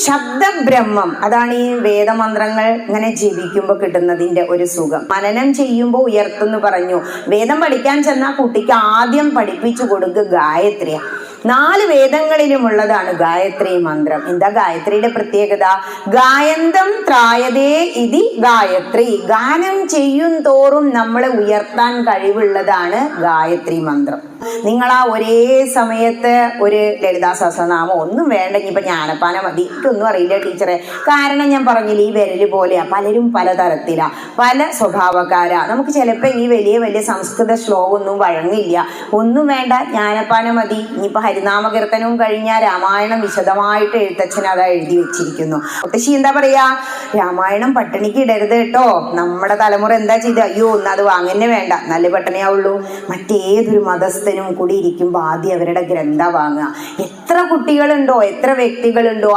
ശബ്ദബ്രഹ്മം, അതാണ് ഈ വേദമന്ത്രങ്ങൾ ഇങ്ങനെ ജപിക്കുമ്പോൾ കിട്ടുന്നതിന്റെ ഒരു സുഖം. മനനം ചെയ്യുമ്പോൾ ഉയർത്തുന്നു പറഞ്ഞു. വേദം പഠിക്കാൻ ചെന്നാൽ കുട്ടിക്ക് ആദ്യം പഠിപ്പിച്ചു കൊടുക്കുക ഗായത്രിയ. 4 വേദങ്ങളിലുമുള്ളതാണ് ഗായത്രി മന്ത്രം. എന്താ ഗായത്രിയുടെ പ്രത്യേകത? ഗായന്തം ത്രായതേ ഇതി ഗായത്രി. ഗാനം ചെയ്യും തോറും നമ്മളെ ഉയർത്താൻ കഴിവുള്ളതാണ് ഗായത്രി മന്ത്രം. നിങ്ങൾ ആ ഒരേ സമയത്ത് ഒരു ലളിതാ സഹസ്രനാമം ഒന്നും വേണ്ടെങ്കിൽ ഇപ്പൊ ജ്ഞാനപ്പാന മതി, എനിക്കൊന്നും അറിയില്ല ടീച്ചറെ. കാരണം ഞാൻ പറഞ്ഞില്ല, ഈ വിരല് പോലെയാ, പലരും പലതരത്തിലാ, പല സ്വഭാവക്കാരാ. നമുക്ക് ചിലപ്പോൾ ഈ വലിയ വലിയ സംസ്കൃത ശ്ലോകമൊന്നും വഴങ്ങില്ല. ഒന്നും വേണ്ട, ജ്ഞാനപ്പാന മതി. ഇനിയിപ്പോ ഹരിനാമകീർത്തനവും കഴിഞ്ഞാൽ രാമായണം വിശദമായിട്ട് എഴുത്തച്ഛൻ അതാ എഴുതി വെച്ചിരിക്കുന്നു. മുത്തശ്ശി എന്താ പറയാ? രാമായണം പട്ടിണിക്ക് ഇടരുത് കേട്ടോ. നമ്മുടെ തലമുറ എന്താ ചെയ്ത്? അയ്യോ ഒന്ന് അത് വാങ്ങന്നെ വേണ്ട, നല്ല പട്ടിണിയാവുള്ളൂ. മറ്റേതൊരു മതസ്ഥനും കൂടി ഇരിക്കുമ്പോൾ ആദ്യം അവരുടെ ഗ്രന്ഥ വാങ്ങുക. എത്ര കുട്ടികളുണ്ടോ, എത്ര വ്യക്തികളുണ്ടോ,